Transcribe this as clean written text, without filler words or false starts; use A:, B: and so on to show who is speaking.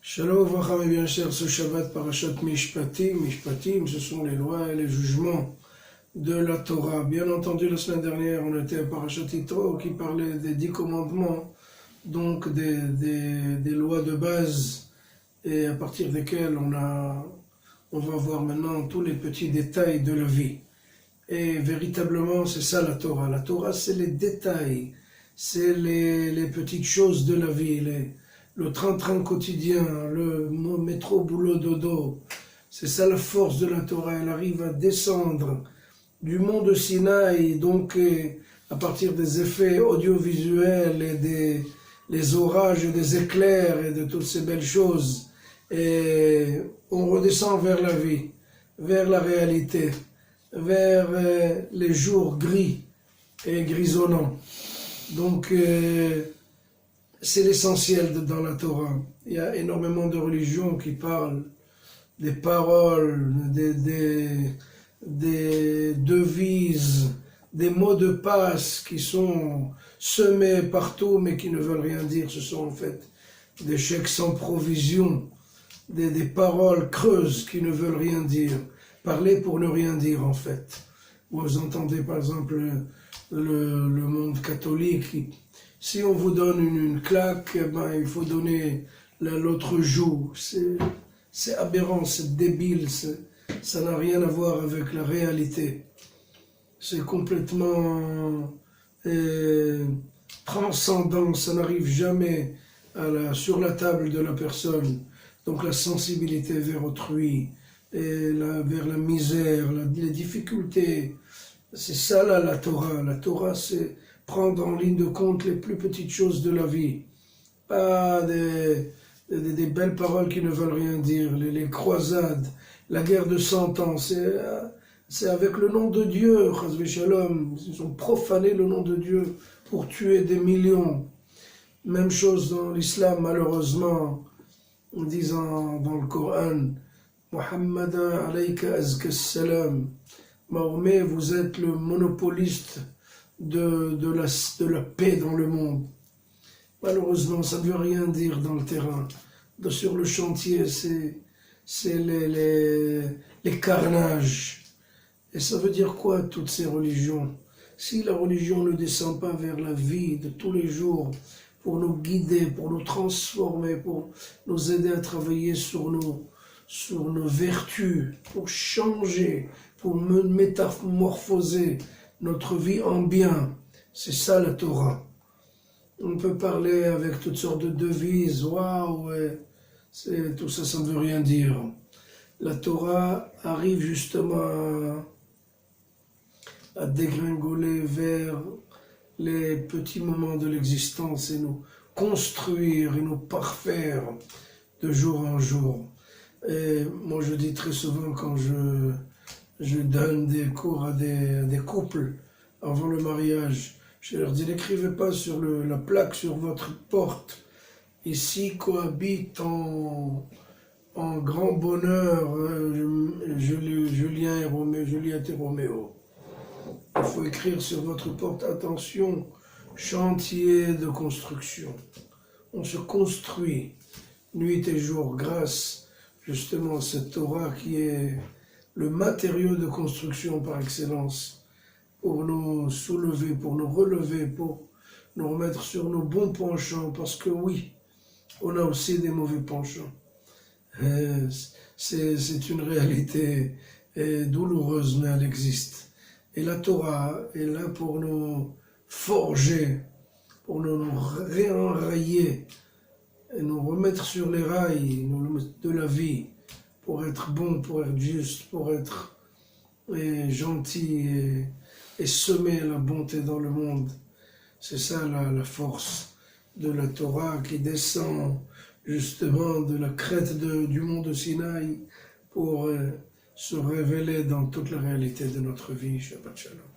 A: Shalom Vracha, mes bien chers, ce Shabbat Parashat Mishpatim. Mishpatim, ce sont les lois et les jugements de la Torah. Bien entendu, la semaine dernière, on était à Parashat Yitro qui parlait des 10 commandements, donc des lois de base, et à partir desquelles on va voir maintenant tous les petits détails de la vie. Et véritablement, c'est ça la Torah. La Torah, c'est les détails, c'est les petites choses de la vie, le train-train quotidien, le métro, boulot, dodo. C'est ça la force de la Torah. Elle arrive à descendre du mont de Sinaï, donc à partir des effets audiovisuels et des orages et des éclairs et de toutes ces belles choses. Et on redescend vers la vie, vers la réalité, vers les jours gris et grisonnants. Donc, c'est l'essentiel dans la Torah. Il y a énormément de religions qui parlent des paroles, des devises, des mots de passe qui sont semés partout mais qui ne veulent rien dire. Ce sont en fait des chèques sans provision, des paroles creuses qui ne veulent rien dire. Parler pour ne rien dire en fait. Vous entendez par exemple le monde catholique. Si on vous donne une claque, il faut donner l'autre joue. C'est aberrant, c'est débile, ça n'a rien à voir avec la réalité. C'est complètement transcendant, ça n'arrive jamais sur la table de la personne. Donc la sensibilité vers autrui, vers la misère, les difficultés, c'est ça là la Torah. La Torah, c'est prendre en ligne de compte les plus petites choses de la vie. Pas des belles paroles qui ne veulent rien dire, les croisades, la guerre de 100 ans, c'est avec le nom de Dieu, Chazvé Shalom, ils ont profané le nom de Dieu pour tuer des millions. Même chose dans l'islam, malheureusement, en disant dans le Coran, Muhammad alayka azka salam, Mahomet, vous êtes le monopoliste de la paix dans le monde. Malheureusement, ça ne veut rien dire dans le terrain. Sur le chantier, c'est les carnages. Et ça veut dire quoi, toutes ces religions? Si la religion ne descend pas vers la vie de tous les jours, pour nous guider, pour nous transformer, pour nous aider à travailler sur nos vertus, pour changer, pour métamorphoser notre vie en bien. C'est ça la Torah. On peut parler avec toutes sortes de devises, waouh, tout ça, ça ne veut rien dire. La Torah arrive justement à dégringoler vers les petits moments de l'existence et nous construire et nous parfaire de jour en jour. Et moi je dis très souvent quand je donne des cours à des couples avant le mariage, je leur dis n'écrivez pas sur la plaque sur votre porte ici cohabite en grand bonheur Julien et Roméo, Juliette et Roméo. Il faut écrire sur votre porte attention, chantier de construction. On se construit nuit et jour grâce justement à cette Torah qui est le matériau de construction par excellence pour nous soulever, pour nous relever, pour nous remettre sur nos bons penchants, parce que oui, on a aussi des mauvais penchants. C'est une réalité douloureuse, mais elle existe. Et la Torah est là pour nous forger, pour nous réenrayer, et nous remettre sur les rails de la vie, pour être bon, pour être juste, pour être gentil et semer la bonté dans le monde. C'est ça la force de la Torah qui descend justement de la crête du mont de Sinaï pour se révéler dans toute la réalité de notre vie. Shabbat Shalom.